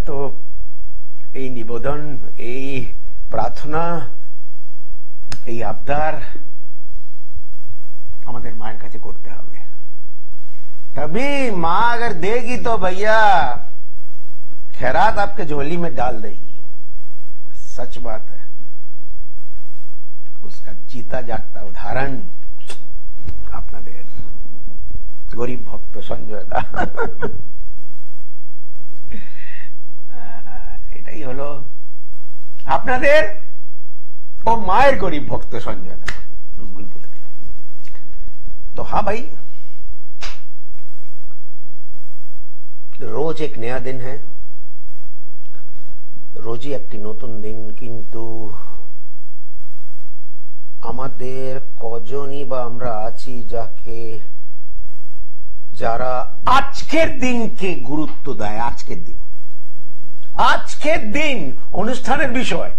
তো এই নিবেদন, এই প্রার্থনা, এই আবদার আমাদের মায়ের কাছে করতে হবে। तभी माँ अगर देगी तो भैया खैरात आपके झोली में डाल देगी। सच बात है। उसका जीता जागता उदाहरण আপনাদের গরিব ভক্ত সঞ্জয় দা। এটাই হলো আপনাদের ও মায়ের গরিব ভক্ত সঞ্জয় দা। ভুল বলে দিলাম। তো হ্যাঁ ভাই, রোজ এক নয়া দিন হ্যাঁ, রোজই একটি নতুন দিন। কিন্তু আমাদের কজনই বা আমরা আছি যারা আজকের দিনকে গুরুত্ব দেয়। আজকের দিন অনুষ্ঠানের বিষয়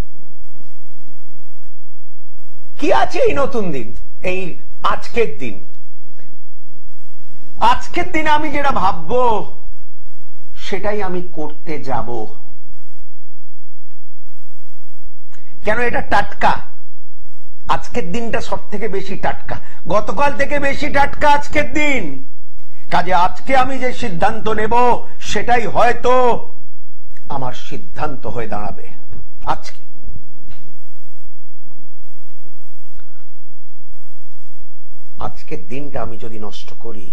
কি আছে? এই নতুন দিন, এই আজকের দিন। আজকের দিনে আমি যেটা ভাববো সেটাই আমি করতে যাব। কেন? এটা টাটকা। আজকের দিনটা সব থেকে বেশি টাটকা, গতকাল থেকে বেশি টাটকা আজকের দিন। কাজে আজকে আমি যে সিদ্ধান্ত নেব সেটাই হয়তো আমার সিদ্ধান্ত হয়ে দাঁড়াবে। আজকে আজকের দিনটা আমি যদি নষ্ট করি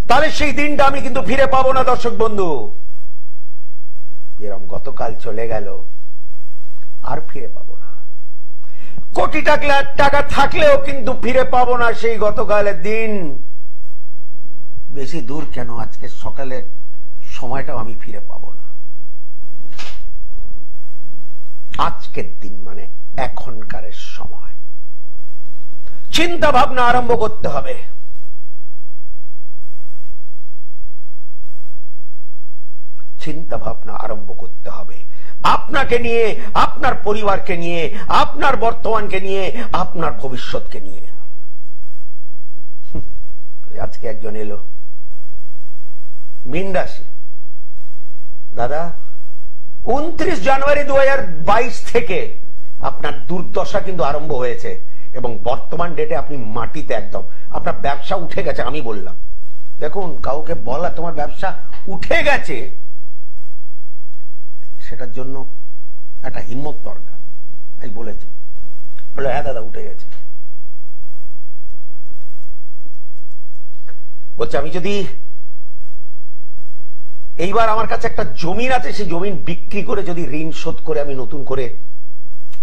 তাহলে সেই দিনটা আমি কিন্তু ফিরে পাবো না। দর্শক বন্ধু, যেরকম গতকাল চলে গেল আর ফিরে পাবো না। কোটি টাকা থাকলেও কিন্তু ফিরে পাবো না সেই গতকালের দিন। বেশি দূর কেন, আজকে সকালের সময়টাও আমি ফিরে পাবো না। আজকের দিন মানে এখনকারের সময়। চিন্তা ভাবনা আরম্ভ করতে হবে। চিন্তা ভাবনা আরম্ভ করতে হবে আপনাকে নিয়ে, আপনার পরিবারকে নিয়ে, আপনার বর্তমানকে নিয়ে, আপনার ভবিষ্যৎকে নিয়ে। আজকে একজন এলো মীন রাশি, দাদা 29 জানুয়ারি 2022 থেকে আপনার দুর্দশা কিন্তু আরম্ভ হয়েছে এবং বর্তমান ডেটে আপনি মাটিতে একদম, আপনার ব্যবসা উঠে গেছে। আমি বললাম, দেখুন কাউকে বলা তোমার ব্যবসা উঠে গেছে, সেটার জন্য একটা হিম্মত দরকার। আমি বলেছি, বলে হ্যাঁ দাদা উঠে গেছে। বলছে আমি যদি এইবার আমার কাছে একটা জমিন আছে, সেই জমিন বিক্রি করে যদি ঋণ শোধ করে আমি নতুন করে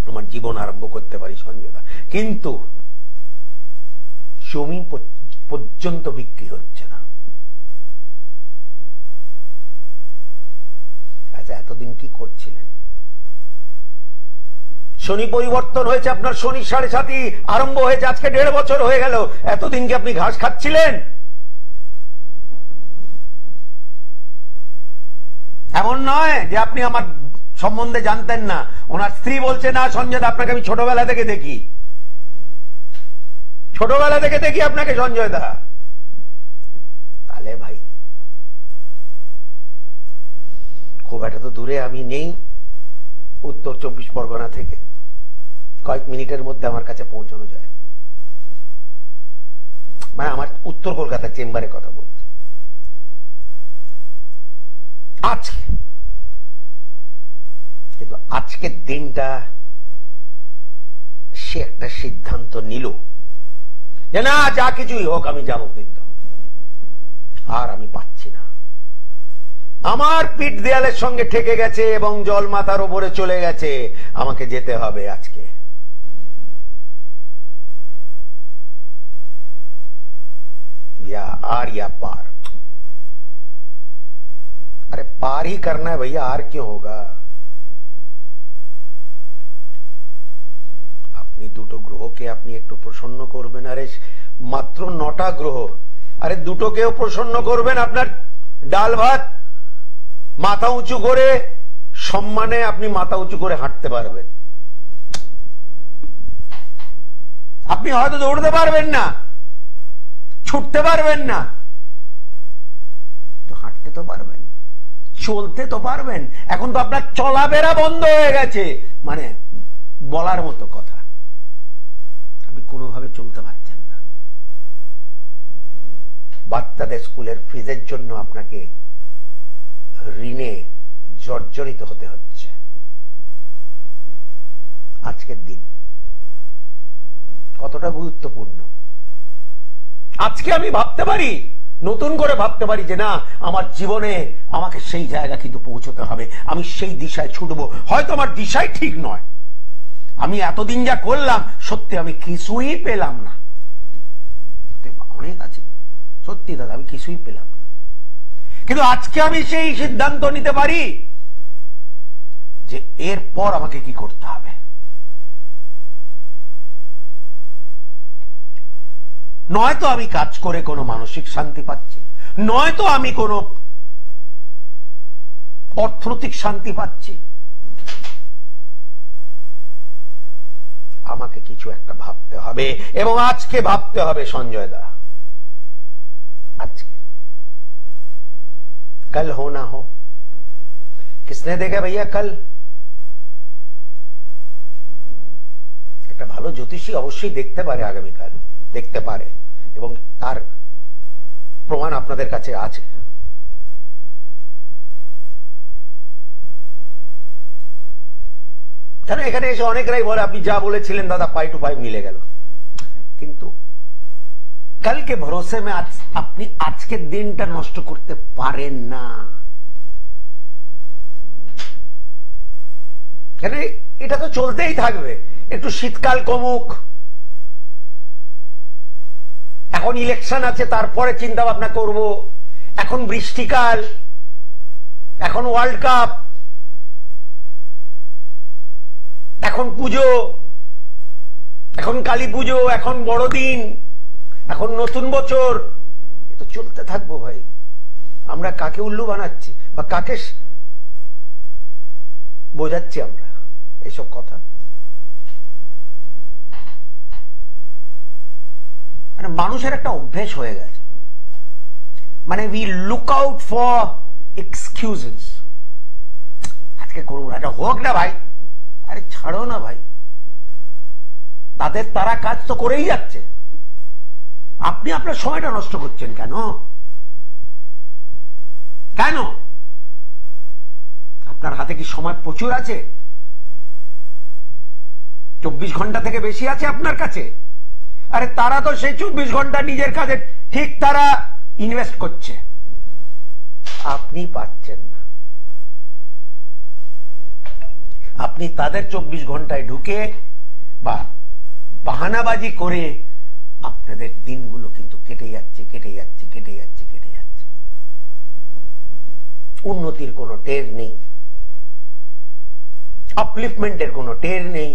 আমার জীবন আরম্ভ করতে পারি সঞ্জয়দা। কিন্তু জমি পর্যন্ত বিক্রি হচ্ছে না। আচ্ছা, এতদিন কি করছিলেন? শনি পরিবর্তন হয়েছে, আপনার শনি 7.5 আরম্ভ হয়েছে, আজকে 1.5 বছর হয়ে গেল। এতদিন কি আপনি ঘাস খাচ্ছিলেন? এমন নয় যে আপনি আমার সম্বন্ধে জানতেন না। ওনার স্ত্রী বলছে, না সঞ্জয় আপনাকে আমি ছোটবেলা থেকে দেখি, ছোটবেলা থেকে দেখি আপনাকে সঞ্জয় দা। তাহলে ভাই খুব একটা তো দূরে আমি নেই, উত্তর 24 পরগনা থেকে কয়েক মিনিটের মধ্যে আমার কাছে পৌঁছানো যায়। মানে আমার উত্তর কলকাতা চেম্বারে কথা বলছি। আজকে কিন্তু আজকের দিনটা সে একটা সিদ্ধান্ত নিল যে না, যা কিছুই হোক আমি যাব, কিন্তু আর আমি পাচ্ছি না। আমার পিঠ দেয়ালের সঙ্গে ঠেকে গেছে এবং জল মাথার উপরে চলে গেছে, আমাকে যেতে হবে আজকে। या पार। अरे पार ही करना है भैया, आर क्यों होगा? আপনি দুটো গ্রহকে আপনি একটু প্রসন্ন করবেন। আরে মাত্র 9টা গ্রহ, আরে দুটোকেও প্রসন্ন করবেন। আপনার ডাল ভাত মাথা উঁচু করে সম্মানে আপনি মাথা উঁচু করে হাঁটতে পারবেন। আপনি হয়তো দৌড়তে পারবেন না, ছুটতে পারবেন না, তো হাঁটতে তো পারবেন। চলতে তো পারবেন। এখন তো আপনার চলাফেরা বন্ধ হয়ে গেছে, মানে বলার মতো কথা, আপনি কোনোভাবে চলতে পারছেন না। বাচ্চাদের স্কুলের ফিজের জন্য আপনাকে ঋণে জর্জরিত হতে হচ্ছে। আজকের দিন কতটা গুরুত্বপূর্ণ। আজকে আমি ভাবতে পারি, নতুন করে ভাবতে পারি যে না, আমার জীবনে আমাকে সেই জায়গা কিন্তু পৌঁছতে হবে, আমি সেই দিশায় ছুটবো। হয়তো আমার দিশাই ঠিক নয়, আমি এতদিন যা করলাম সত্যি আমি কিছুই পেলাম না। অনেক আছে সত্যি দাদা, আমি কিছুই পেলাম না, কিন্তু আজকে আমি সেই সিদ্ধান্ত নিতে পারি যে এরপর আমাকে কি করতে হবে। নয়তো আমি কাজ করে কোনো মানসিক শান্তি পাচ্ছি, নয়তো আমি কোনো অর্থনৈতিক শান্তি পাচ্ছি, আমাকে কিছু একটা ভাবতে হবে, এবং আজকে ভাবতে হবে সঞ্জয় দা, আজকে। कल हो ना हो, किसने देखा भैया कल? একটা ভালো জ্যোতিষী অবশ্যই দেখতে পারে আগামীকাল, দেখতে পারে, এবং তার প্রমাণ আপনাদের কাছে আছে। কেন এখানে এসে অনেকরাই বলে আপনি যা বলেছিলেন দাদা 5 to 5 মিলে গেল, কিন্তু কালকে ভরসে মে আপনি আজকের দিনটা নষ্ট করতে পারেন না। কেন এটা তো চলতেই থাকবে। একটু শীতকাল কমুক, এখন ইলেকশন আছে, তারপরে চিন্তা ভাবনা করব। এখন বৃষ্টিকাল, এখন ওয়ার্ল্ড কাপ, এখন পুজো, এখন কালী পুজো, এখন বড়দিন, এখন নতুন বছর, এ তো চলতে থাকবো ভাই। আমরা কাকে উল্লু বানাচ্ছি বা কাকে বোঝাচ্ছি আমরা এইসব কথা? মানে মানুষের একটা অভ্যেস হয়ে গেছে, মানে we look out for excuses. আজকে করবো না, এটা হোক না ভাই, আরে ছাড়ো না ভাই, তাদের তারা কাজ তো করেই যাচ্ছে, আপনি আপনার সময়টা নষ্ট করছেন কেন? কেন? আপনার হাতে কি সময় প্রচুর আছে? 24 ঘন্টা থেকে বেশি আছে আপনার কাছে? আরে তারা তো সেই 24 ঘন্টা নিজের কাজে ঠিক তারা ইনভেস্ট করছে, আপনি পাচ্ছেন না। আপনি তাদের 24 ঘন্টায় ঢুকে বা বাহানাবাজি করে আপনাদের দিনগুলো কিন্তু কেটে যাচ্ছে, কেটে যাচ্ছে, কেটে যাচ্ছে, কেটে যাচ্ছে। উন্নতির কোনো টের নেই, আপলিফমেন্টের কোনো টের নেই।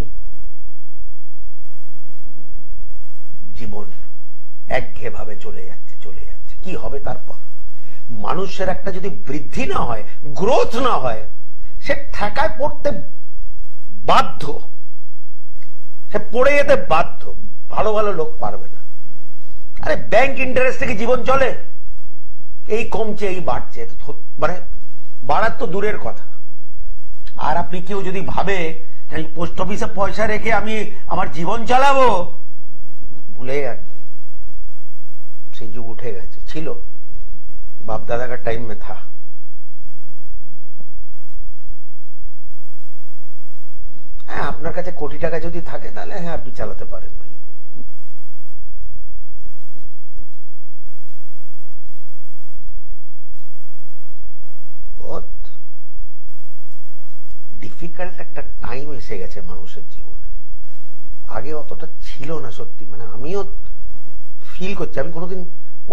জীবন একঘেয়ে ভাবে চলে যাচ্ছে, চলে যাচ্ছে। কি হবে তারপর? মানুষের একটা যদি বৃদ্ধি না হয়, গ্রোথ না হয়, সে ঠেকায় পড়তে বাধ্য, সে পড়ে যেতে বাধ্য। ভালো ভালো লোক পারবে না। আরে ব্যাংক ইন্টারেস্ট থেকে জীবন চলে? এই কমছে, এই বাড়ছে, মানে বাড়ার তো দূরের কথা। আর আপনি কেউ যদি ভাবে পোস্ট অফিসে পয়সা রেখে আমি আমার জীবন চালাবো, ভুলে যান, সেই যুগ উঠে গেছে। ছিল বাপ দাদা का टाइम में था। হ্যাঁ, আপনার কাছে কোটি টাকা যদি থাকে তাহলে হ্যাঁ আপনি চালাতে পারেন ভাই। বহুত ডিফিকাল্ট একটা টাইম এসে গেছে মানুষের জীবনে, আগে অতটা ছিল না সত্যি। মানে আমিও ফিল করছি, আমি কোনোদিন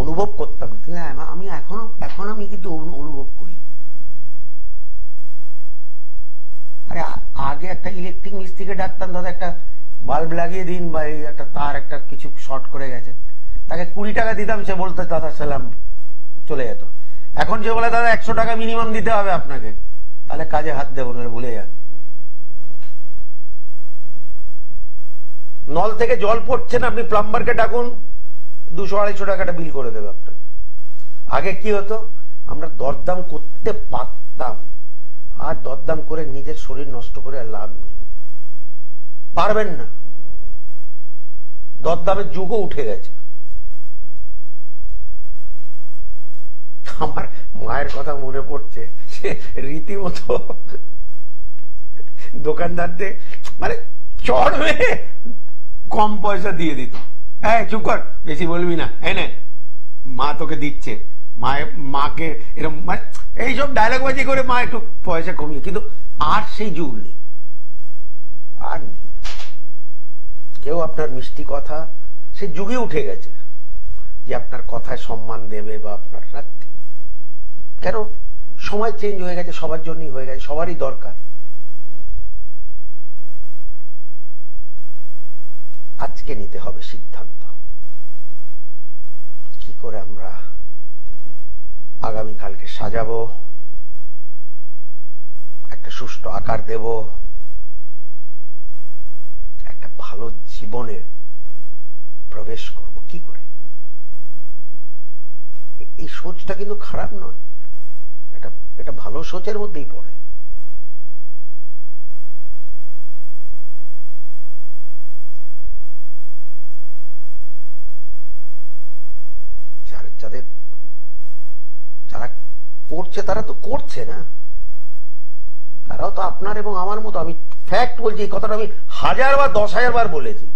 অনুভব করতাম না, আমি এখন আমি কিন্তু অনুভব করি। আরে আগে একটা ইলেকট্রিক মিস্ত্রিকে ডাকতাম, দাদা একটা বাল্ব লাগিয়ে দিন, বা এই একটা তার একটা কিছু শর্ট করে গেছে, তাকে 20 টাকা দিতাম, সে বলতো দাদা সালাম, চলে যেত। এখন যে বলে দাদা 100 টাকা মিনিমাম দিতে হবে আপনাকে, তাহলে কাজে হাত দেবো না, ভুলে যান। নল থেকে জল পড়ছে না, আপনি প্লাম্বারকে ডাকুন, 200-250 টাকাটা বিল করে দেবে আপনাকে। আগে কি হতো, আমরা দরদাম করতে পারতাম দরদাম, আর দরদাম করে নিজের শরীর নষ্ট করে আর লাভ নেই, পারবেন না। দরদামের যুগও উঠে গেছে। আমার মায়ের কথা মনে পড়ছে, সে রীতিমতো দোকানদারদের মানে চড় মেরে কম পয়সা দিয়ে দিত। হ্যাঁ চুপ কর, বেশি বলবি না, এনে মা তোকে দিচ্ছে, মাকে এরকম মানে এইসব ডায়লগ বাজি করে মা একটু পয়সা কমিয়ে, কিন্তু আর সেই যুগ নেই, আর নেই। কেউ আপনার মিষ্টি কথা, সে যুগে উঠে গেছে যে আপনার কথায় সম্মান দেবে বা আপনার রাখতে। কেন? সময় চেঞ্জ হয়ে গেছে, সবার জন্যই হয়ে গেছে, সবারই দরকার। আজকে নিতে হবে সিদ্ধান্ত, কি করে আমরা আগামীকালকে সাজাবো, একটা সুষ্ঠু আকার দেব, একটা ভালো জীবনে প্রবেশ করব কি করে। এই সোচটা কিন্তু খারাপ নয়, এটা ভালো সোচের মধ্যেই পড়ে। যারা করছে তারা তো করছে না, তারাও তো আপনার এবং আমার মতো। আমি ফ্যাক্ট বলছি, এই কথাটা আমি 1000 বার 10,000 বার বলেছি,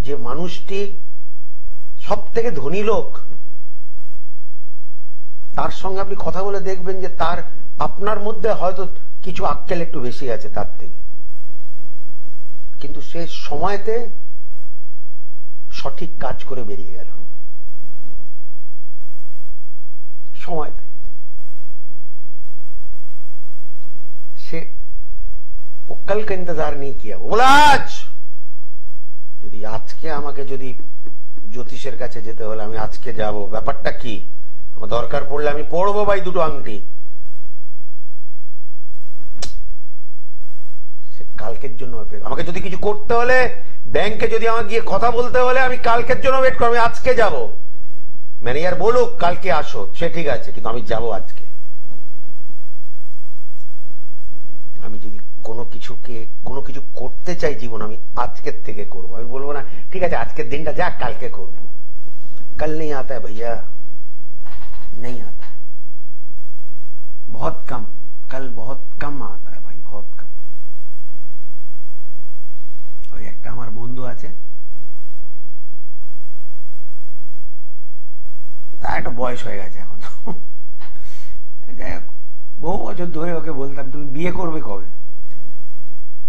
যে মানুষটি সব থেকে ধনী লোক, তার সঙ্গে আপনি কথা বলে দেখবেন যে তার আপনার মধ্যে হয়তো কিছু আক্কেল একটু বেশি আছে তার থেকে, কিন্তু সে সময়তে সঠিক কাজ করে বেরিয়ে গেল। সময়তে সে ও कल का इंतजार नहीं किया, बोला आज যদি আজকে আমাকে যদি জ্যোতিষের কাছে যেতে হলে আমি আজকে যাব, ব্যাপারটা কি, আমার দরকার পড়লে আমি পড়বো ভাই দুটো আংটি, সে কালকের জন্য অপেক্ষা। আমাকে যদি কিছু করতে হলে, ব্যাংকে যদি আমাকে গিয়ে কথা বলতে হলে, আমি কালকের জন্য ওয়েট করবো, আমি আজকে যাব। ম্যানেজার বলুক কালকে আসো, সে ঠিক আছে, কিন্তু আমি যাব আজকে। আমি যদি কোনো কিছু করতে চাই জীবন, আমি আজকের থেকে করবো। আমি বলবো না ঠিক আছে আজকের দিনটা যাক কালকে করবো। कल नहीं आता है भैया, नहीं आता है, बहुत कम, कल बहुत कम आता है भाई, बहुत कम। ওই একটা আমার বন্ধু আছে, তার একটা বয়স হয়ে গেছে এখন, যাই হোক বহু বছর ধরে ওকে বলতাম তুমি বিয়ে করবে কবে,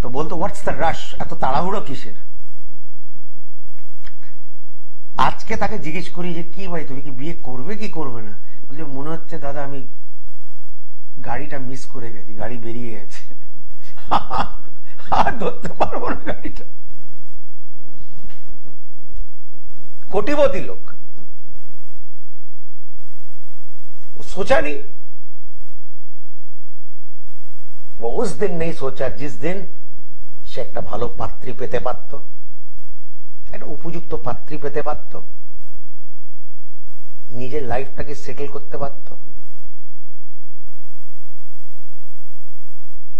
তো বলতো হোয়াটস দ্য রাশ, এত তাড়াহুড়ো কিসের। আজকে তাকে জিজ্ঞেস করি যে কি ভাই তুমি কি বিয়ে করবে কি করবে না, বলছে মনে হচ্ছে দাদা আমি গাড়িটা মিস করে গেছি, গাড়ি বেরিয়ে গেছে, আর ধরতে পারবো না গাড়িটা। कोटिपति लोग, वो सोचा नहीं, वो उस दिन नहीं सोचा जिस दिन সে একটা ভালো পাত্রী পেতে পারত, একটা উপযুক্ত পাত্রী পেতে পারত, নিজের লাইফটাকে সেটেল করতে পারত,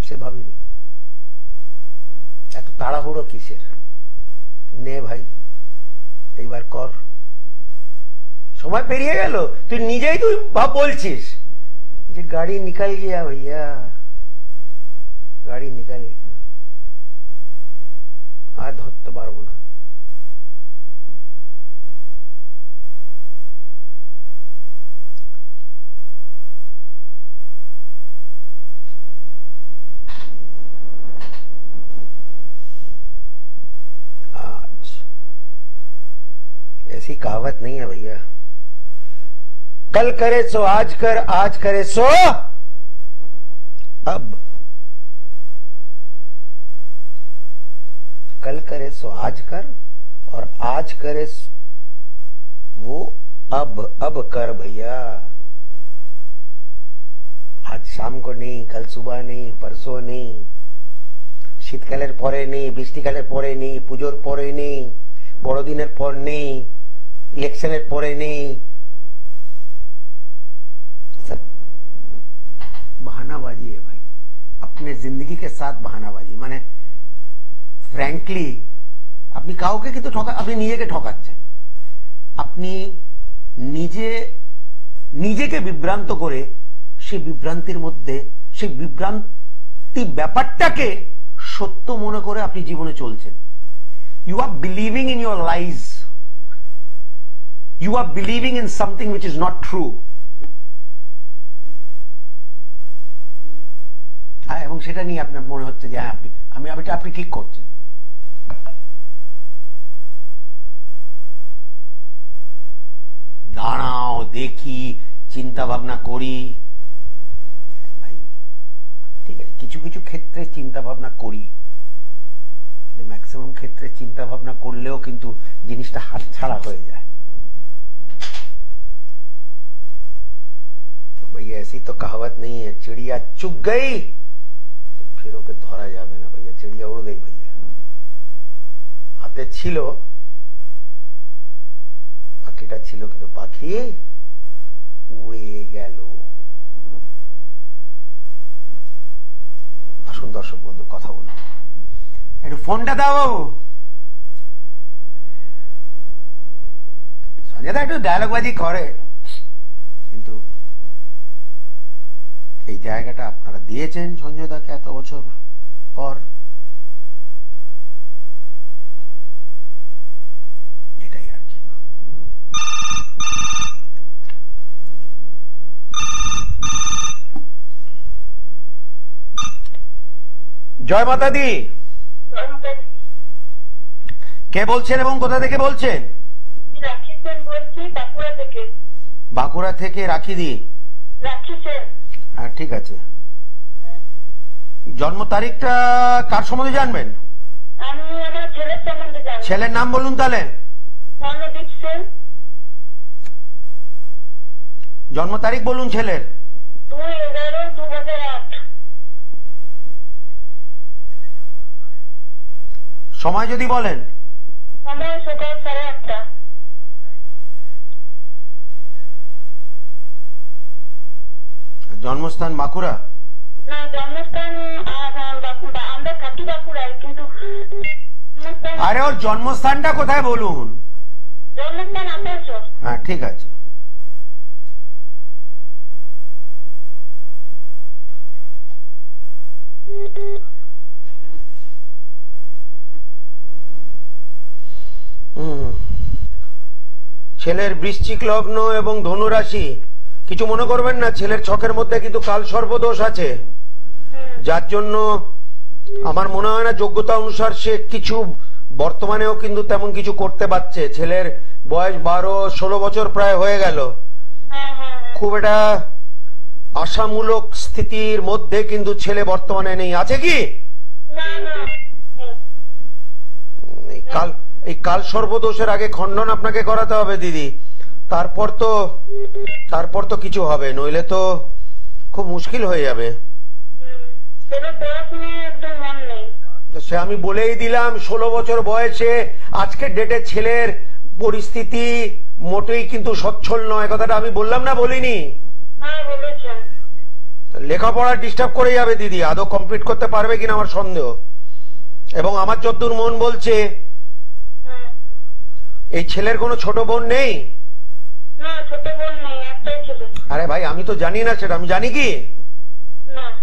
সে ভাবিনি। এত তাড়াহুড়ো কিসের, নে ভাই এইবার কর, সময় পেরিয়ে গেল, তুই নিজেই তুই ভাব বলছিস যে গাড়ি নিকাল গিয়া भैया, গাড়ি নিকাল গিয়া, আর ধরতে পারবো না। ऐसी कहावत नहीं है भैया, कल करे सो आज कर, आज करे सो अब, कल करे सो आज कर और आज करे वो अब कर भैया। आज शाम को नहीं, कल सुबह नहीं, परसों नहीं, শীতকালের পরে নেই, বৃষ্টিকালের পরে নেই, পুজোর পরে নেই, বড়দিনের পর নেই, ইলেকশনের পরে নেই, बहानाबाजी है भाई, अपने जिंदगी के साथ बहानाबाजी। মানে ফ্র্যাঙ্কলি আপনি কাউকে কিন্তু আপনি নিজেকে ঠকাচ্ছেন। আপনি নিজেকে বিভ্রান্ত করে সেই বিভ্রান্তির মধ্যে সেই বিভ্রান্তি ব্যাপারটাকে সত্য মনে করে আপনি জীবনে চলছেন। You are believing in your lies, you are believing in something which is not true. এবং সেটা নিয়ে আপনার মনে হচ্ছে যে আপনি ঠিক করছেন। দাঁড়াও দেখি, চিন্তা ভাবনা করি। ভাই ঠিক আছে, কিছু কিছু ক্ষেত্রে চিন্তা ভাবনা করি, কিন্তু ম্যাক্সিমাম ক্ষেত্রে চিন্তা ভাবনা করলেও কিন্তু জিনিসটা হাতছাড়া হয়ে যায়। भैया ऐसी तो कहावत नहीं है, चिड़िया चुग गई तो फिर ओके धरा जाবে না। भैया चिड़िया उड़ गई, भैया হাতে ছিল, পাখিটা ছিল কিন্তু পাখি উড়ে গেল। আসুন দর্শক বন্ধু কথা বলুন, একটু ফোনটা দাও। সঞ্জয় দা একটু ডায়লগবাজি করে, কিন্তু এই জায়গাটা আপনারা দিয়েছেন সঞ্জয় দাকে এত বছর পর, এটাই আর কি। জয় মাতা দি, কে বলছেন এবং কোথা থেকে বলছেন? বাঁকুড়া থেকে রাখি দি। হ্যাঁ ঠিক আছে, জন্ম তারিখটা কার সম্বন্ধে জানবেন? আমি আমার ছেলের সম্বন্ধে জানবো। ছেলের নাম বলুন তাহলে। স্বর্ণদীপ সেন। জন্ম তারিখ বলুন ছেলের। 2/11/2008। সময় যদি বলেন। সময় সকাল 8:30। জন্মস্থান বাঁকুড়া? না, জন্মস্থান আমরা থাকি বাঁকুড়ায়, কিন্তু আরে ওর জন্মস্থানটা কোথায় বলুন? জন্মস্থান আসানসোল। হ্যাঁ ঠিক আছে। ছেলের বৃশ্চিক লগ্ন এবং ধনু রাশি। কিছু মনে করবেন না, ছেলের ছকের মধ্যে কিন্তু কাল সর্পদোষ আছে, যার জন্য আমার মনে হয় না যোগ্যতা অনুসার সে কিছু বর্তমানেও কিন্তু তেমন কিছু করতে পারছে। ছেলের বয়স 12-16 বছর প্রায় হয়ে গেল। খুব একটা আশামূলক স্থিতির মধ্যে কিন্তু ছেলে বর্তমানে নেই। আছে কি? এই কাল সর্বদোষের আগে খণ্ডন আপনাকে করাতে হবে দিদি, তারপর তো কিছু হবে, নইলে তো খুব মুশকিল হয়ে যাবে। সে আমি বলেই দিলাম, 16 বছর বয়সে আজকের ডেটে ছেলের পরিস্থিতি মোটেই কিন্তু সচ্ছল নয়। কথাটা আমি বললাম না, বলিনি? লেখাপড়া ডিস্টার্ব করে যাবে দিদি, আদৌ কমপ্লিট করতে পারবে কিনা আমার সন্দেহ। এবং আমার যতদূর মন বলছে এই ছেলের কোনো ছোট বোন নেই। আরে ভাই আমি তো জানি না সেটা, আমি জানি কি?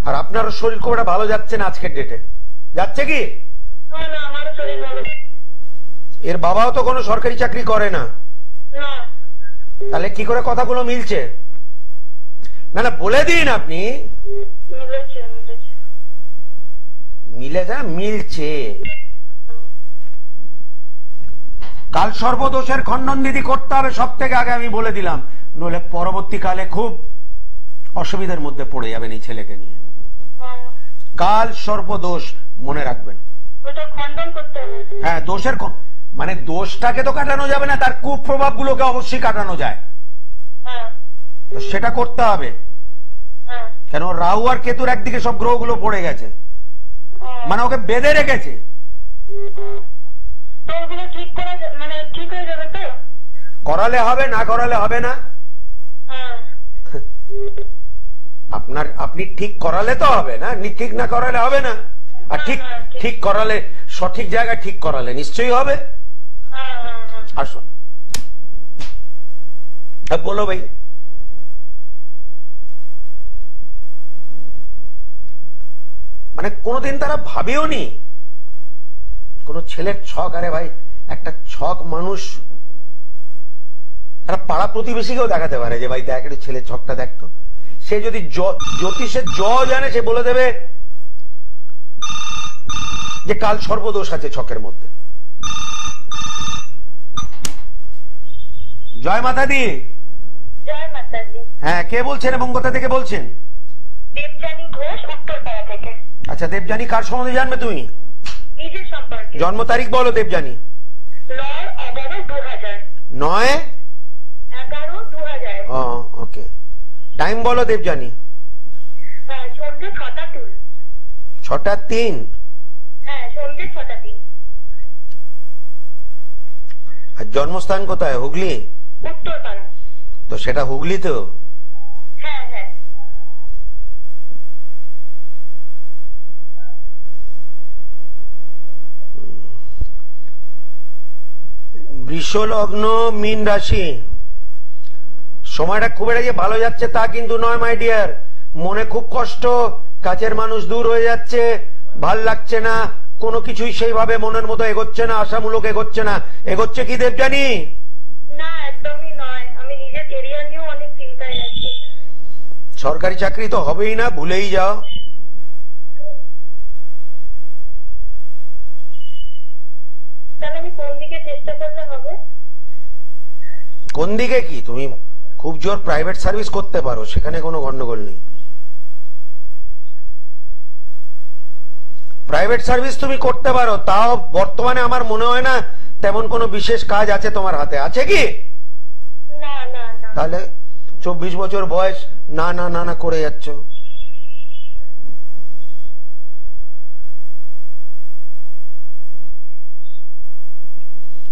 আর আপনার শরীর খুব একটা ভালো যাচ্ছে না আজকের ডেটে, যাচ্ছে কি? এর বাবাও তো কোনো সরকারি চাকরি করে না, তাহলে কি করে কথাগুলো মিলছে? না না বলে দিন আপনি। মিলছে। কাল সর্বদোষের খণ্ডন দিদি করতে হবে সব থেকে আগে, আমি বলে দিলাম, নইলে পরবর্তীকালে খুব অসুবিধার মধ্যে পড়ে যাবেন এই ছেলেকে নিয়ে। কাল সর্বদোষ মনে রাখবেন। হ্যাঁ, দোষের মানে দোষটাকে তো কাটানো যাবে না, তার কুপ্রভাব গুলোকে অবশ্যই কাটানো যায়, তো সেটা করতে হবে। কেন রাহু আর কেতুর একদিকে সব গ্রহগুলো পড়ে গেছে, মানে ওকে বেঁধে রেখেছে। করালে হবে, না করালে হবে না। আপনি ঠিক করালে তো হবে না, ঠিক না করালে হবে না। আর ঠিক করালে, সঠিক জায়গায় ঠিক করালে নিশ্চয়ই হবে। আসুন, বলো ভাই। মানে কোনদিন তারা ভাবেও নি কোন ছেলের ছক, আরে ভাই একটা ছক মানুষ তারা পাড়া প্রতিবেশীকেও দেখাতে পারে যে ভাই দেখ একটু ছেলের ছকটা দেখতো। সে যদি জ্যোতিষের জানে, সে বলে দেবে যে কাল সর্বদোষ আছে ছকের মধ্যে। জয় মাতা দি। জয় মাতাজি। হ্যাঁ, কে বলছেন এবং কোথা থেকে বলছেন? দেবযানী ঘোষ, উত্তরপাড়া থেকে। আচ্ছা, দেবযানী কার সম্বন্ধে জানবে তুমি? নিজের সম্পর্কে। জন্ম তারিখ বলো দেবযানী। 9/11/2000। 9/11/2000। ওকে। টাইম বলো দেবযানী। সন্ধ্যে 6টা 3। 6টা 3। হ্যাঁ, সন্ধ্যে 6টা 3। আর জন্মস্থান কোথায়? হুগলি? উত্তরপাড়া। তো সেটা হুগলি তো? হ্যাঁ হ্যাঁ। বৃষ লগ্ন, মীন রাশি। সময়টা খুব একটা যে ভালো যাচ্ছে তা কিন্তু নয় মাই ডিয়ার। মনে খুব কষ্ট, কাছের মানুষ দূর হয়ে যাচ্ছে, ভাল লাগছে না, কোনো কিছুই সেইভাবে মনের মতো এগোচ্ছে না, আশামূলক এগোচ্ছে না। এগোচ্ছে কি দেবযানী? না, একদমই নয়। আমি নিজের ক্যারিয়ার নিয়েও অনেক চিন্তায় আছি। সরকারি চাকরি তো হবেই না, ভুলেই যাও। তাহলে আমি কোন দিকে চেষ্টা করলে হবে? কোন দিকে কি, তুমি খুব জোর প্রাইভেট সার্ভিস করতে পারো, সেখানে কোনো গন্ডগোল নেই। প্রাইভেট সার্ভিস তুমি করতে পারো, তাও বর্তমানে আমার মনে হয় না তেমন কোনো বিশেষ কাজ আছে তোমার হাতে, আছে কি? না না না। তাহলে 24 বছর বয়স না না না না করে যাচ্ছ।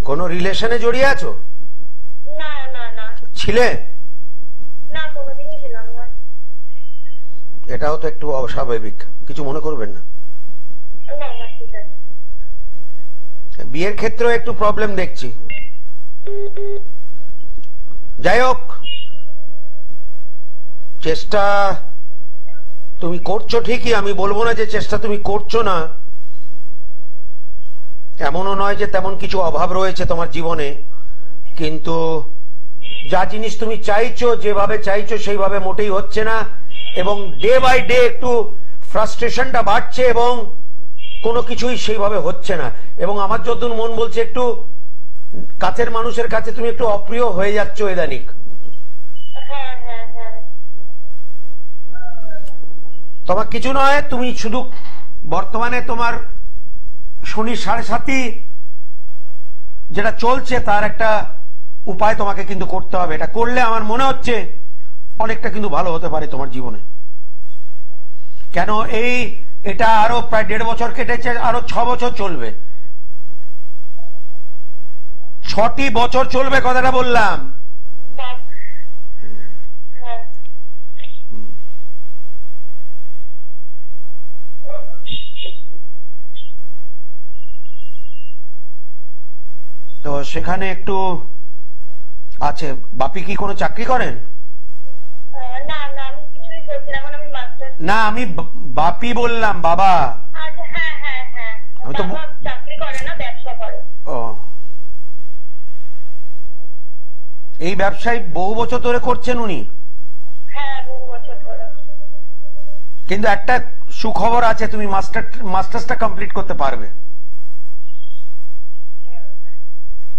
কোন রিলেশনে জড়িয়ে আছো? না না না। ছিলে? না, কোনোদিনই ছিলাম না। এটাও তো একটু অস্বাভাবিক, কিছু মনে করবেন না। না না, ঠিক আছে। বিয়ের ক্ষেত্রেও একটু প্রবলেম দেখছি। যাই হোক, চেষ্টা তুমি করছো ঠিকই, আমি বলবো না যে চেষ্টা তুমি করছো না। এমনও নয় যে তেমন কিছু অভাব রয়েছে তোমার জীবনে, কিন্তু যা জিনিস তুমি চাইছো, যেভাবে চাইছো সেইভাবে মোটেই হচ্ছে না, এবং ডে বাই ডে একটু ফ্রাস্ট্রেশনটা বাড়ছে এবং কোনো কিছুই সেইভাবে হচ্ছে না। এবং আমার যতদূর মন বলছে একটু কাছের মানুষের কাছে তুমি একটু অপ্রিয় হয়ে যাচ্ছ ইদানিক। হ্যাঁ হ্যাঁ হ্যাঁ। তোমার কিছু নয়, তুমি শুধু বর্তমানে তোমার শনির 7.5 যেটা চলছে তার একটা উপায় তোমাকে কিন্তু করতে হবে। এটা করলে আমার মনে হচ্ছে অনেকটা কিন্তু ভালো হতে পারে তোমার জীবনে। কেন এটা আরো প্রায় 1.5 বছর কেটেছে, আরো 6 বছর চলবে। 6টি বছর চলবে, কথাটা বললাম। তো সেখানে একটু আছে। বাপি কি কোনো চাকরি করেন? না না, আমি কিছুই করছি না, এখন আমি মাস্টার। না, আমি বাপি বললাম, বাবা। আচ্ছা, হ্যাঁ হ্যাঁ হ্যাঁ। আমি তো চাকরি করে না, ব্যবসা করে। ও, এই ব্যবসায় বহু বছর ধরে করছেন উনি? হ্যাঁ, বহু বছর ধরে। কিন্তু একটা সুখবর আছে, তুমি মাস্টার্সটা কমপ্লিট করতে পারবে।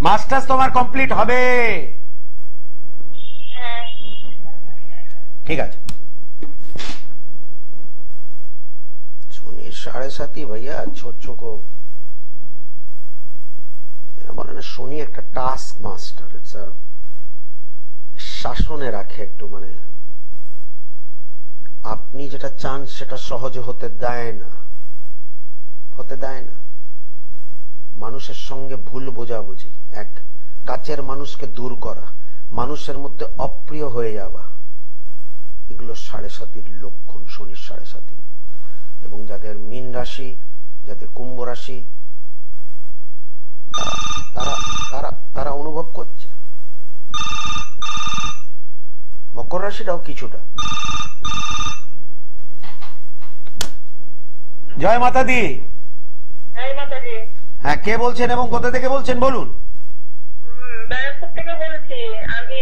মাস্টার্স তোমার কমপ্লিট হবে। ঠিক আছে। শনির 7.5 ভাইয়া, ছোট বলে না, শনি একটা টাস্ক মাস্টার, শাসনে রাখে একটু, মানে আপনি যেটা চান সেটা সহজে হতে দেয় না। মানুষের সঙ্গে ভুল বোঝাবুঝি, এক কাছের মানুষকে দূর করা, মানুষের মধ্যে অপ্রিয় হয়ে যাওয়া, এগুলো 7.5 লক্ষণ, শনির 7.5। এবং যাদের মীন রাশি, যাদের কুম্ভ রাশি, তারা তারা তারা অনুভব করছে। মকর রাশিটাও কিছুটা। জয় মাতা দি। হ্যাঁ মাতাজি। হ্যাঁ, কে বলছেন এবং কোথা থেকে বলছেন বলুন? ব্যারাকপুর থেকে বলছি। আমি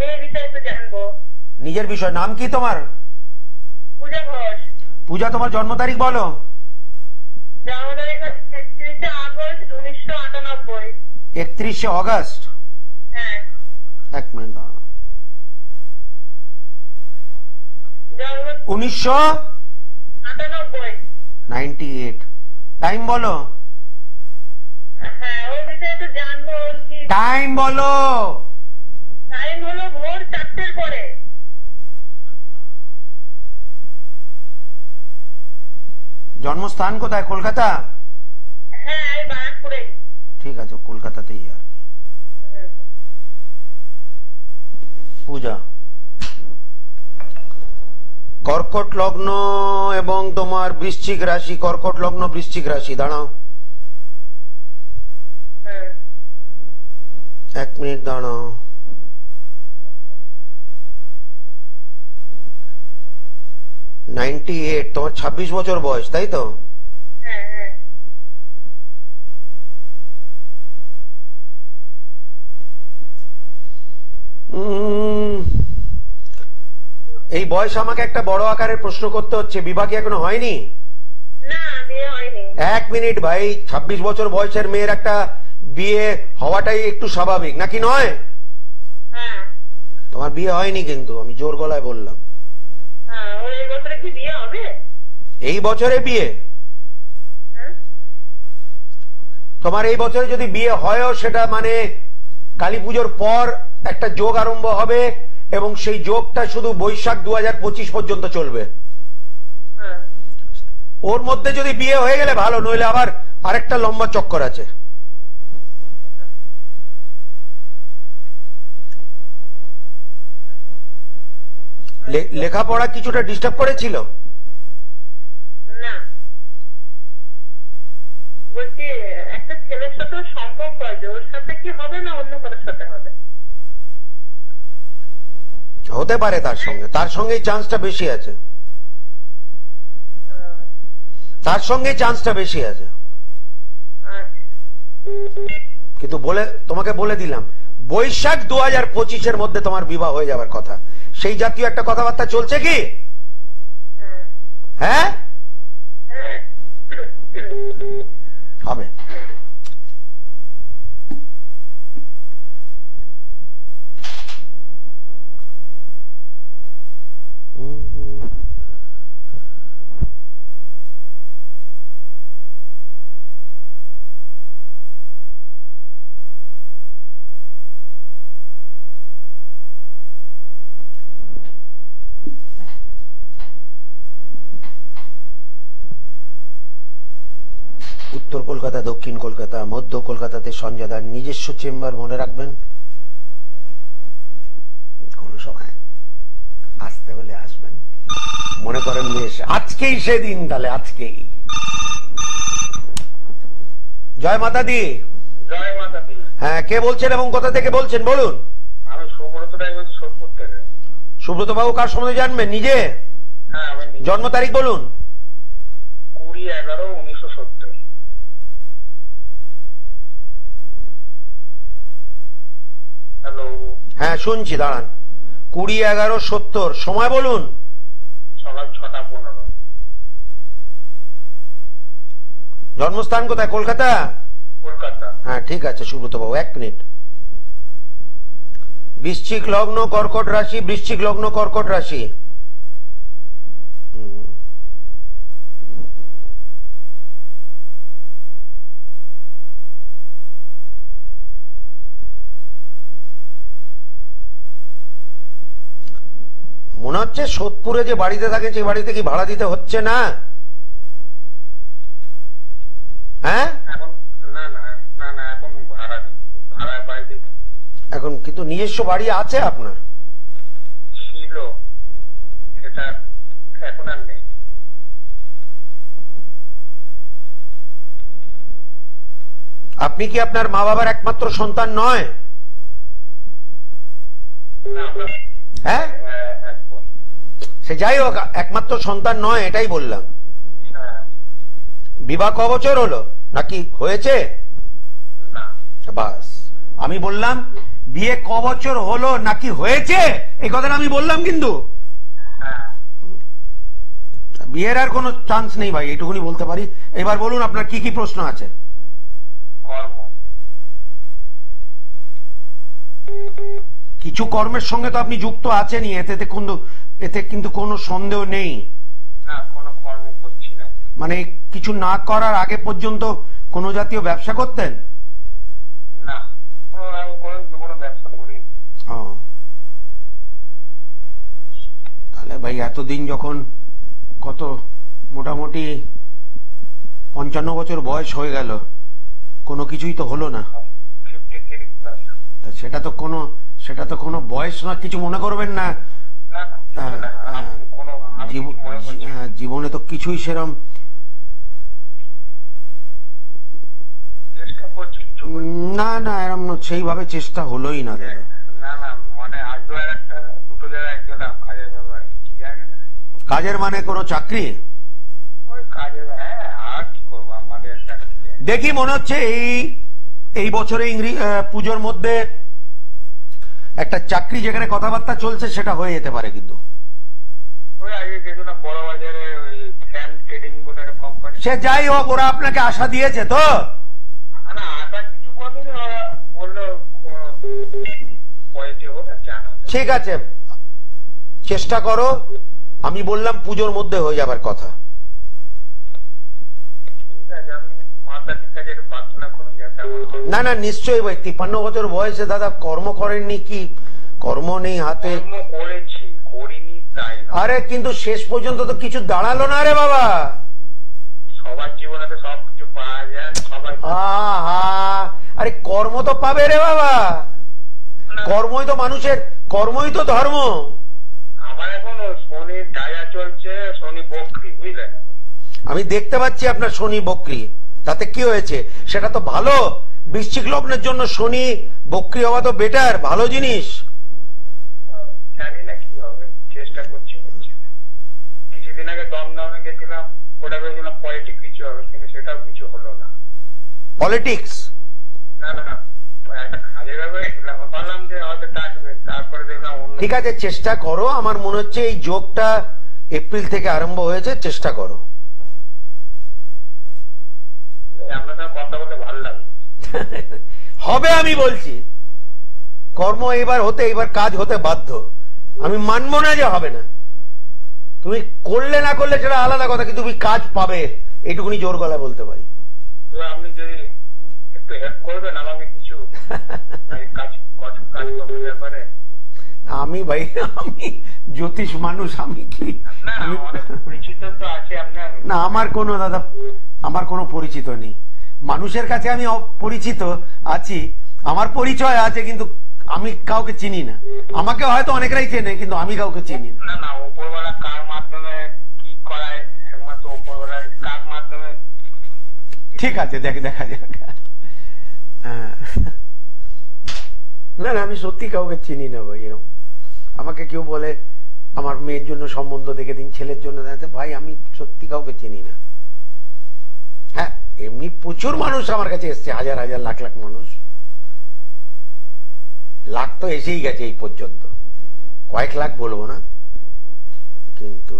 এই বিষয়ে একটু জানবো। নিজের বিষয়। নাম কি তোমার? পূজা ঘোষ। পূজা, তোমার জন্ম তারিখ বলো। জন্ম তারিখ 31শে আগস্ট 1998। 31শে অগস্ট। হ্যাঁ। এক মিনিট দাঁড়াও। জন্ম 1998। টাইম বলো। হ্যাঁ, ওই বিষয়ে একটু জানবো। ওর কি টাইম বলো। টাইম হলো ভোর 4টের পরে। জন্মস্থান কোথায়? কলকাতা? হ্যাঁ, এই ব্যারাকপুরে। ঠিক আছে, কলকাতাতেই আর কি। পূজা, কর্কট লগ্ন এবং তোমার বৃশ্চিক রাশি। কর্কট লগ্ন, বৃশ্চিক রাশি। দাঁড়াও, এক মিনিট দাঁড়াও। তোমার 26 বছর বয়স, তাই তো? হ্যাঁ হ্যাঁ। এই বয়স আমাকে একটা বড় আকারের প্রশ্ন করতে হচ্ছে। বিবাহ কি এখনো হয়নি? না, বিয়ে হয়নি। এক মিনিট ভাই, 26 বছর বয়সের মেয়ের একটা বিয়ে হওয়াটাই একটু স্বাভাবিক, নাকি নয়? হ্যাঁ। তোমার বিয়ে হয়নি কিন্তু, আমি জোর গলায় বললাম। হ্যাঁ, ওর এই বছরে কি বিয়ে হবে? এই বছরে বিয়ে? তোমার এই বছরে যদি বিয়ে হয়ও, সেটা মানে কালী পুজোর পর একটা যোগ আরম্ভ হবে এবং সেই যোগটা শুধু বৈশাখ 2025 পর্যন্ত চলবে। ওর মধ্যে যদি বিয়ে হয়ে গেলে ভালো, নইলে আবার আরেকটা লম্বা চক্কর আছে। লেখাপড়া কিছুটা ডিস্টার্ব করেছিল? না, বলছি একটা ছেলের সাথে সম্পর্ক আছে, ওর সাথে কি হবে না অন্য কারোর সাথে হবে? হতে পারে তার সঙ্গে চান্সটা বেশি আছে। তার সঙ্গে চান্সটা বেশি আছে। কিন্তু তোমাকে বলে দিলাম, বৈশাখ 2025-এর মধ্যে তোমার বিবাহ হয়ে যাবার কথা। সেই জাতীয় একটা কথাবার্তা চলছে কি? হ্যাঁ, হবে। উত্তর কলকাতা, দক্ষিণ কলকাতা, মধ্য কলকাতাতে সঞ্জয়দার নিজস্ব চেম্বার, মনে রাখবেন। কোন সময় আসতে হলে আসবেন, মনে করেন বেশ আজকেই সেদিন, তাহলে আজকেই। জয় মাতা দি। জয় মাতা দি। হ্যাঁ, কে বলছেন এবং কোথা থেকে বলছেন বলুন? আমি সুব্রত রায় বলছি, সোদপুর থেকে। সুব্রত বাবু কার সম্বন্ধে জানবেন? নিজে? হ্যাঁ, আমি নিজে। জন্ম তারিখ বলুন। 20/11/1970। হ্যালো। হ্যাঁ, শুনছি, দাঁড়ান। 20/11/70। সময় বলুন। সকাল 6টা 15। জন্মস্থান কোথায়? কলকাতা? কলকাতা। হ্যাঁ, ঠিক আছে সুব্রত বাবু, এক মিনিট। বৃশ্চিক লগ্ন, কর্কট রাশি। বৃশ্চিক লগ্ন, কর্কট রাশি। মনে হচ্ছে সোদপুরে যে বাড়িতে থাকে, সেই বাড়িতে কি ভাড়া দিতে হচ্ছে না? হ্যাঁ, এখন না না না না, এখন ভাড়া বাড়িতে। এখন কিন্তু নিজস্ব বাড়ি আছে আপনার? ছিল। আপনি কি আপনার মা বাবার একমাত্র সন্তান নয়? না, আমরা হ্যাঁ, এক বোন। সে যাই হোক, একমাত্র সন্তান নয়, এটাই বললাম। হ্যাঁ, বিবাহ ক বছর হলো, নাকি হয়েছে? না, বাস, আমি বললাম বিয়ে ক বছর হলো নাকি হয়েছে, এই কথাটা আমি বললাম। কিন্তু হ্যাঁ, বিয়ের আর কোনো চান্স নেই ভাই, এটুকুনি বলতে পারি। এবার বলুন আপনার কি কি প্রশ্ন আছে। কর্ম। কিছু কর্মের সঙ্গে তো আপনি যুক্ত আছেনই, এতে কিন্তু কোনো সন্দেহ নেই। না, কোনো কর্ম করছি না। মানে কিছু না করার আগে পর্যন্ত কোনো জাতীয় ব্যবসা করতেন? না, আমি কোনো ব্যবসা করি। ও, তাহলে ভাই এতদিন যখন, কত, মোটামুটি 55 বছর বয়স হয়ে গেল, কোনো কিছুই তো হলো না। 53 প্লাস। তা সেটা তো কোনো বয়স না, কিছু মনে করবেন না। না, না, কিছু না, আমি কিছু মনে করছি না। জীবনে তো কিছুই সেরম, চেষ্টা করছি কিছু করতে। না না, এরম সেইভাবে চেষ্টা হলোই না দাদা। না, না, মানে আজও আর একটা দুটো জায়গায় গেলাম কাজের ব্যাপারে, কি জানি না। কাজের মানে কোনো চাকরি? ওই কাজের, হ্যাঁ, আর কি করবো, আমাদের একটা দেখি মনে হচ্ছে এই বছরে পুজোর মধ্যে একটা চাকরি যেখানে কথাবার্তা চলছে সেটা হয়ে যেতে পারে। কিন্তু ওই আগে গেছিলাম বড় বাজারে, ওই ফ্যান ট্রেডিং বলে একটা কোম্পানি। সে যাই হোক, ওরা আপনাকে আশা দিয়েছে তো? না, আশা কিছু বলেনি, ওরা বললো পয়েন্টে ওটা জানা। ঠিক আছে, চেষ্টা করো। আমি বললাম পুজোর মধ্যে হয়ে যাবার কথা। ঠিক আছে, আপনি মাতা পিতাকে একটু প্রার্থনা করুন যাতে আমার না না, নিশ্চয়ই ভাই, 53 বছর বয়সে দাদা কর্ম করেননি? কি কর্ম নেই হাতে? কর্ম করেছি, করিনি তাই না। আরে কিন্তু শেষ পর্যন্ত তো কিছু দাঁড়ালো না রে বাবা। সবার জীবনে তো সবকিছু পাওয়া যায়, সবাই। আহা, আরে কর্ম তো পাবে রে বাবা। কর্মই তো মানুষের, কর্মই তো ধর্ম। আমার এখন শনি টায়া চলছে, শনি বকরি, বুঝলেন? আমি দেখতে পাচ্ছি আপনার শনি বক্রি, তাতে কি হয়েছে? সেটা তো ভালো। বৃশ্চিক লগ্নের জন্য শনি বক্রি হওয়া তো বেটার, ভালো জিনিস। জানি না কি হবে, চেষ্টা করছি। কিছুদিন আগে দমদমে গেছিলাম, ওটা ভেবেছিলাম পলিটিক কিছু হবে, কিন্তু সেটাও কিছু হলো না। পলিটিক্স? না, না, না, একটা কাজের ব্যাপারে গেছিলাম, ভাবলাম যে হয়তো কাটবে, তারপরে দেখলাম অন্য। ঠিক আছে, চেষ্টা করো। আমার মনে হচ্ছে এই যোগটা এপ্রিল থেকে আরম্ভ হয়েছে, চেষ্টা করো। আপনার সঙ্গে কথা বলে ভালো লাগলো। হবে, আমি বলছি। কর্ম এবার কাজ হতে বাধ্য। আমি মানবো না যে হবে না। তুমি করলে না করলে সেটা আলাদা কথা, কিন্তু তুমি কাজ পাবে, এইটুকুনি জোর গলায় বলতে পারি। আপনি যদি একটু হেল্প করবেন আমাকে কিছু কাজকর্মের ব্যাপারে। আমি ভাই, আমি জ্যোতিষ মানুষ, আমি কি? না, অনেক পরিচিত তো আছে আপনার। না, আমার কোনো পরিচিত নেই। মানুষের কাছে আমি পরিচিত আছি, আমার পরিচয় আছে, কিন্তু আমি কাউকে চিনি না। আমাকে হয়তো অনেকরাই চেনে, কিন্তু আমি কাউকে চিনি না। না, না, উপরবেলা কার মাধ্যমে কি করায়, একমাত্র উপরবেলা কার মাধ্যমে। ঠিক আছে, দেখা যাক। হ্যাঁ, না না, আমি সত্যি কাউকে চিনি না ভাই। এরকম আমাকে কেউ বলে আমার মেয়ের জন্য সম্বন্ধ দেখে দিন, ছেলের জন্য দেখে, ভাই আমি সত্যি কাউকে চিনি না। হ্যাঁ, এমনি প্রচুর মানুষ আমার কাছে এসছে, হাজার হাজার লাখ লাখ মানুষ। লাখ তো এসেই গেছে এই পর্যন্ত, কয়েক লাখ বলবো না, কিন্তু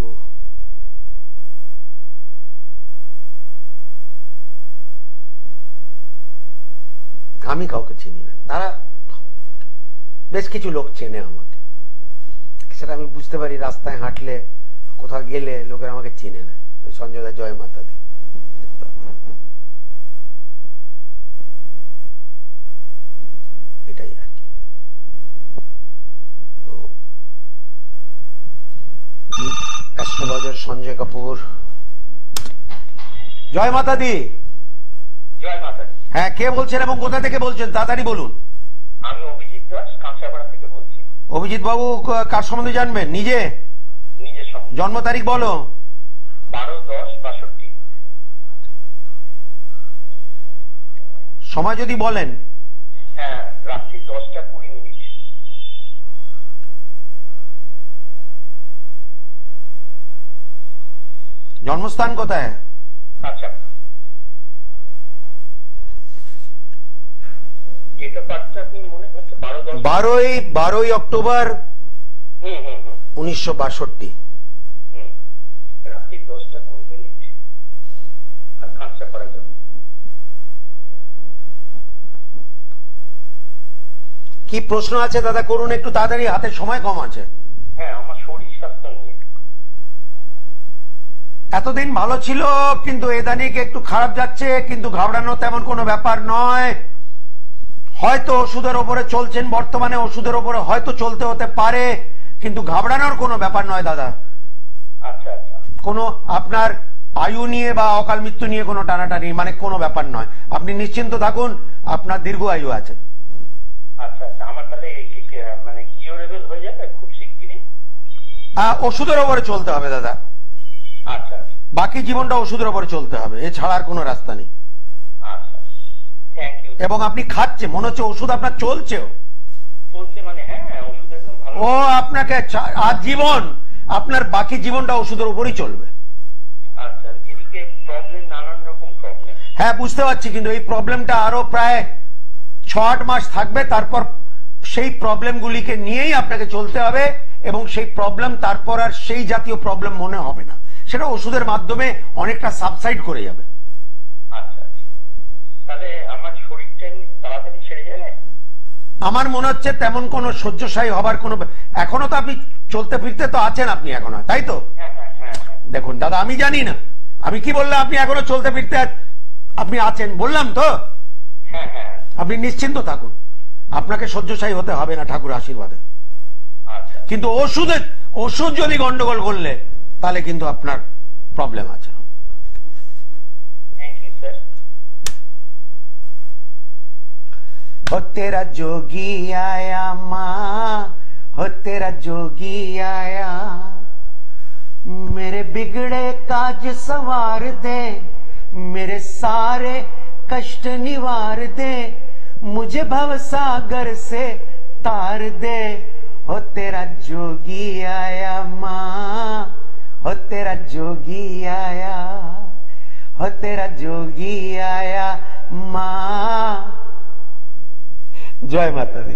আমি কাউকে চিনি না। তারা বেশ কিছু লোক চেনে আমাকে, সেটা আমি বুঝতে পারি। রাস্তায় হাঁটলে, কোথাও গেলে লোকের আমাকে চিনে না। সঞ্জয় দা, জয় মাতা দি। এটাই আর কি। তো অ্যাস্ট্রোলজার সঞ্জয় কাপুর। জয় মাতা দি। জয় মাতা দি। হ্যাঁ, কে বলছেন এবং কোথা থেকে বলছেন, তাড়াতাড়ি বলুন। আমি অভিজিৎ দাস, কাঁসাপাড়া থেকে বলছি। অভিজিৎ বাবু, কার সম্বন্ধে জানবেন? নিজের সম্বন্ধে। জন্ম তারিখ বলো। 12-10-62। সময় যদি বলেন। হ্যাঁ, রাত্রি 10:20। জন্মস্থান কোথায়? আচ্ছা, ডেট অফ বার্থটা আপনি মনে হচ্ছে 12 অক্টোবর 1962। রাত্রি 10:20 আর কাজটা করা যাবে। কি প্রশ্ন আছে দাদা করুন, একটু তাড়াতাড়ি, হাতে সময় কম আছে। হ্যাঁ, আমার শরীর স্বাস্থ্য নিয়ে। এতদিন ভালো ছিল, কিন্তু এদানিক একটু খারাপ যাচ্ছে, কিন্তু ঘাবড়ানো তেমন কোনো ব্যাপার নয়। হয়তো ওষুধের ওপরে চলছেন বর্তমানে, ওষুধের ওপরে হয়তো চলতে হতে পারে, কিন্তু ঘাবড়ানোর কোনো ব্যাপার নয় দাদা। আচ্ছা আচ্ছা, কোনো আপনার আয়ু নিয়ে বা অকাল মৃত্যু নিয়ে কোনো টানাটানি মানে কোনো ব্যাপার নয়, আপনি নিশ্চিন্ত থাকুন, আপনার দীর্ঘ আয়ু আছে। আচ্ছা আচ্ছা, আমার তাহলে মানে কিউরেবল হয়ে যাবে খুব শিগগিরই? ওষুধের ওপরে চলতে হবে দাদা। আচ্ছা, বাকি জীবনটা ওষুধের ওপরে চলতে হবে, এছাড়া আর কোনো রাস্তা নেই। আচ্ছা, থ্যাংক ইউ। এবং আপনি খাচ্ছে, মনে হচ্ছে ওষুধ আপনার চলছেও। চলছে মানে? হ্যাঁ, ওষুধ একদম ভালো। ও আপনাকে আজীবন আপনার বাকি জীবনটা ওষুধের উপরই চলবে। আচ্ছা, এদিকে প্রবলেম, নানান রকম প্রবলেম। হ্যাঁ বুঝতে পারছি, কিন্তু এই প্রবলেমটা আরো প্রায় 6-8 মাস থাকবে, তারপর সেই প্রবলেমগুলিকে নিয়েই আপনাকে চলতে হবে, এবং সেই প্রবলেম তারপর আর সেই জাতীয় প্রবলেম মনে হবে না, সেটা ওষুধের মাধ্যমে অনেকটা সাবসাইড করে যাবে। আচ্ছা, তাহলে আমার শরীরটা তাড়াতাড়ি ছেড়ে যাবে? আমার মনে হচ্ছে তেমন কোনো সহ্যসায়ী হবার কোনো, এখনো তো আপনি চলতে ফিরতে তো আছেন আপনি এখনো, তাই তো? হ্যাঁ হ্যাঁ হ্যাঁ। দেখুন দাদা, আমি জানি না আমি কি বললাম, আপনি এখনো চলতে ফিরতে আপনি আছেন বললাম তো। হ্যাঁ হ্যাঁ, আপনি নিশ্চিন্ত থাকুন, আপনাকে সহ্যসায়ী হতে হবে না ঠাকুর আশীর্বাদে। আচ্ছা, কিন্তু ওষুধ যদি গন্ডগোল করলে তাহলে কিন্তু আপনার প্রবলেম আছে। Thank you sir. हो तेरा जोगी आया माँ, हो तेरा जोगी आया, मेरे बिगड़े काज सवार दे, मेरे सारे कष्ट निवार दे, मुझे भव सागर से तार दे, हो तेरा जोगी आया माँ, हो तेरा जोगी आया, हो तेरा जोगी आया माँ। जय माता दी।